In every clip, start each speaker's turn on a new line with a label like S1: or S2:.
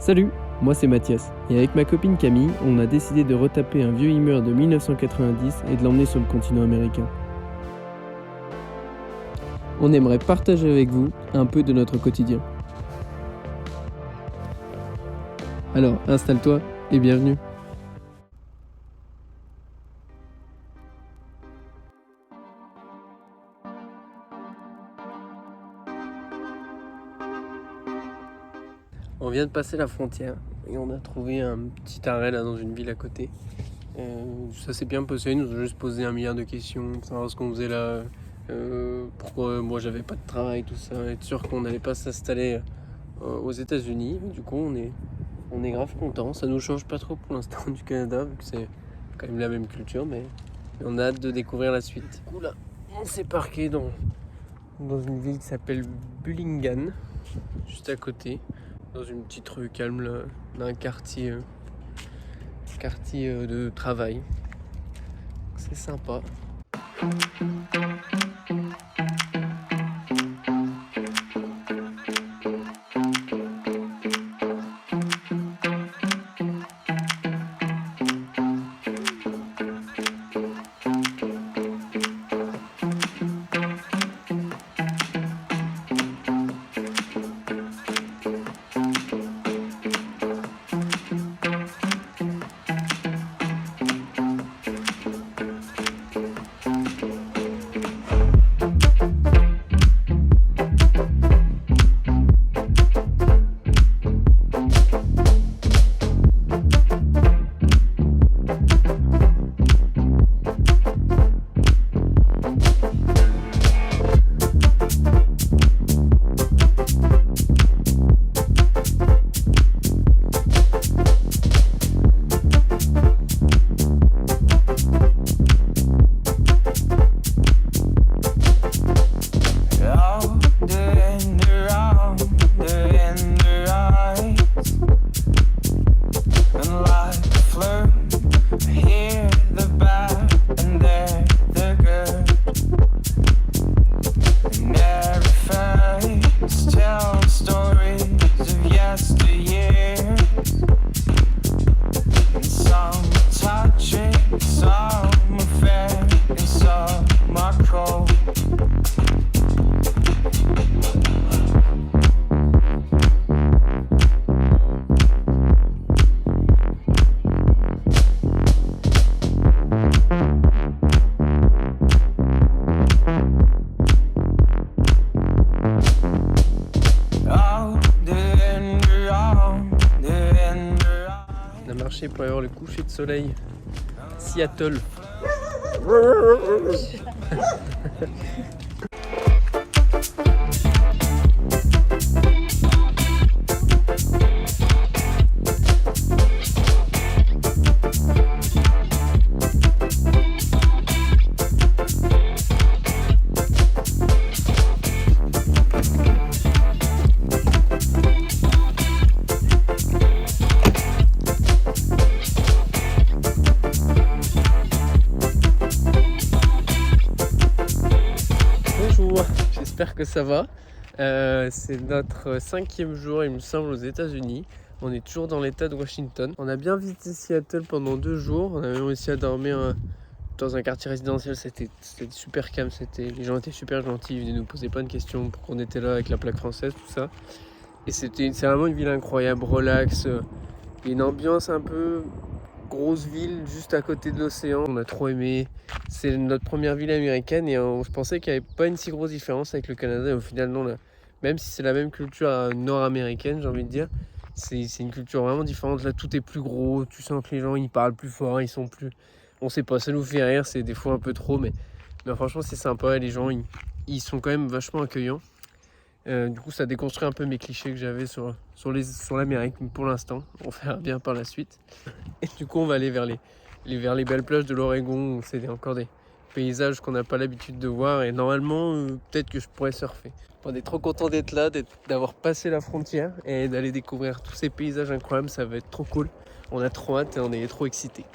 S1: Salut, moi c'est Mathias, et avec ma copine Camille, on a décidé de retaper un vieux immeuble de 1990 et de l'emmener sur le continent américain. On aimerait partager avec vous un peu de notre quotidien. Alors, installe-toi et bienvenue. On vient de passer la frontière et on a trouvé un petit arrêt là dans une ville à côté. Ça s'est bien passé, ils nous ont juste posé 1 milliard de questions, pour savoir ce qu'on faisait là, pourquoi moi j'avais pas de travail, tout ça, être sûr qu'on n'allait pas s'installer aux États-Unis. Du coup, on est grave content. Ça nous change pas trop pour l'instant du Canada, vu que c'est quand même la même culture, mais on a hâte de découvrir la suite. Du coup, là, on s'est parqué dans une ville qui s'appelle Bullingan, juste à côté, dans une petite rue calme là, d'un quartier de travail. C'est sympa. On a marché pour aller voir le coucher de soleil à Seattle. J'espère que ça va. C'est notre 5e jour, il me semble, aux États-Unis. On est toujours dans l'État de Washington. On a bien visité Seattle pendant 2 jours. On a même réussi à dormir dans un quartier résidentiel. C'était super calme. Les gens étaient super gentils. Ils venaient nous poser plein de questions pour qu'on était là avec la plaque française, tout ça. Et c'est vraiment une ville incroyable, relax. Une ambiance un peu grosse ville juste à côté de l'océan. On a trop aimé. C'est notre première ville américaine et je pensais qu'il n'y avait pas une si grosse différence avec le Canada. Et au final, non, là, même si c'est la même culture nord-américaine, j'ai envie de dire, c'est une culture vraiment différente. Là, tout est plus gros. Tu sens que les gens, ils parlent plus fort, ils sont plus... On sait pas, ça nous fait rire, c'est des fois un peu trop, mais franchement, c'est sympa. Et les gens, ils sont quand même vachement accueillants. Du coup, ça déconstruit un peu mes clichés que j'avais sur l'Amérique pour l'instant. On verra bien par la suite. Et du coup, on va aller vers les belles plages de l'Oregon où c'est encore des paysages qu'on n'a pas l'habitude de voir. Et normalement, peut-être que je pourrais surfer. On est trop content d'être là, d'avoir passé la frontière et d'aller découvrir tous ces paysages incroyables. Ça va être trop cool. On a trop hâte et on est trop excités.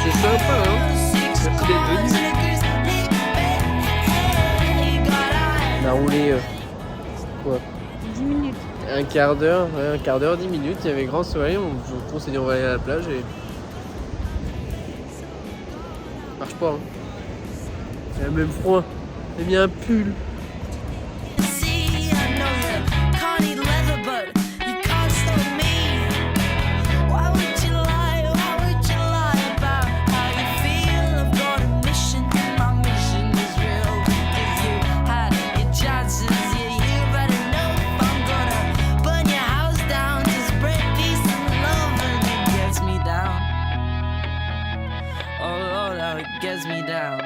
S1: C'est sympa, hein. Merci d'être venu. On a roulé quoi
S2: 10 minutes.
S1: un quart d'heure, 10 minutes. Il y avait grand soleil. On s'est dit on va aller à la plage et ça marche pas. Hein. Il y a même froid. J'ai mis un pull.
S3: Gets me down.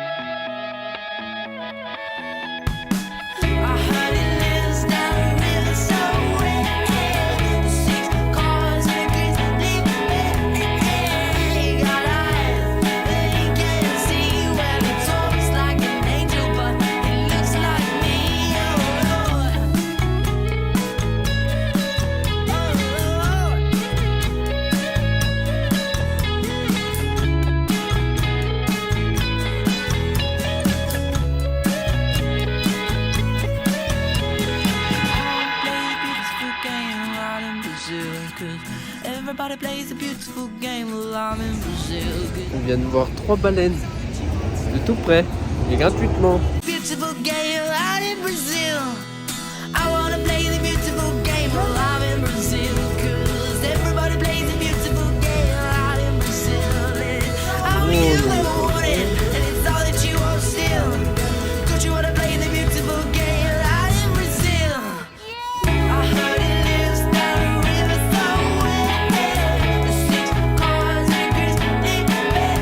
S3: Everybody plays a beautiful game alive in Brazil.
S1: On vient de voir 3 baleines de tout près et gratuitement.
S3: Beautiful game alive in Brazil. I wanna play the beautiful game alive in Brazil. Cause everybody plays a beautiful game alive in Brazil. And all you ever wanted, and it's all that you want still. Don't you wanna play the beautiful game alive in Brazil? I heard it lives down a river somewhere. The 6 cars and grizzly bear.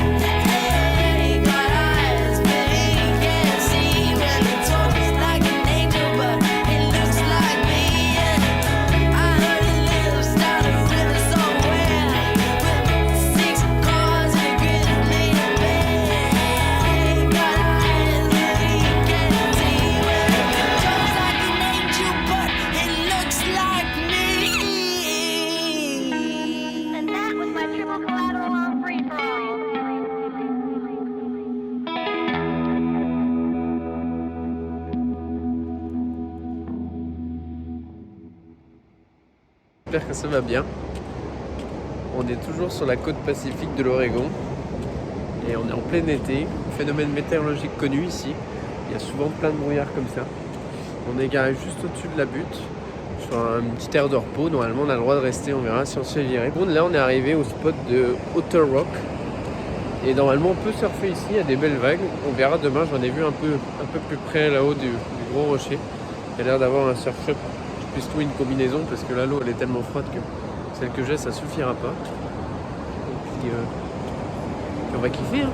S3: Got eyes, but he can't see. Well, he talks like an angel, but he looks like me. I heard it lives down a river somewhere. With 6 cars and grizzly bear. Got eyes, but he can't see. Well, he talks like an angel, but he looks like me.
S2: And that was my triple collateral on free for all.
S1: J'espère que ça va bien. On est toujours sur la côte pacifique de l'Oregon et on est en plein été. Phénomène météorologique connu ici. Il y a souvent plein de brouillard comme ça. On est garé juste au-dessus de la butte, sur une petite aire de repos. Normalement, on a le droit de rester. On verra si on se fait virer. Bon, là, on est arrivé au spot de Otter Rock. Et normalement, on peut surfer ici. Il y a des belles vagues. On verra demain. J'en ai vu un peu plus près là-haut du gros rocher. Il y a l'air d'avoir un surf shop. Je puisse trouver une combinaison parce que là, l'eau, elle est tellement froide que celle que j'ai, ça suffira pas. Et puis on va kiffer. Hein.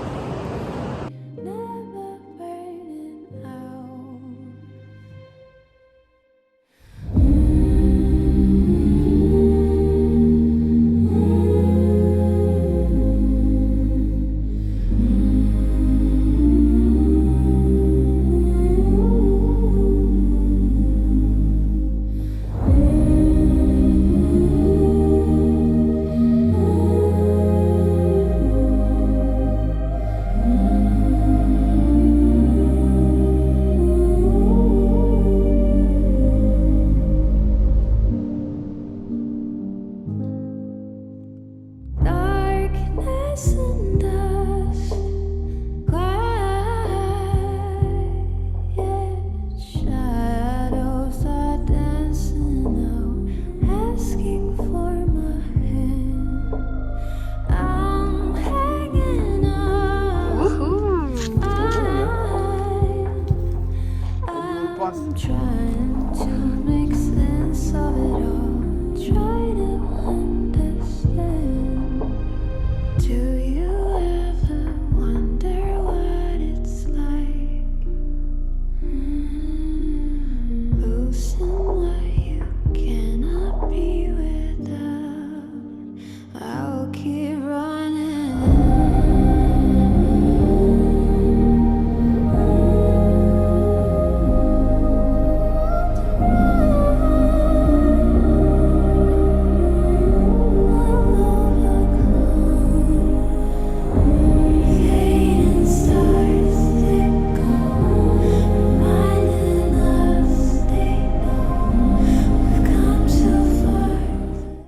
S3: Darkness and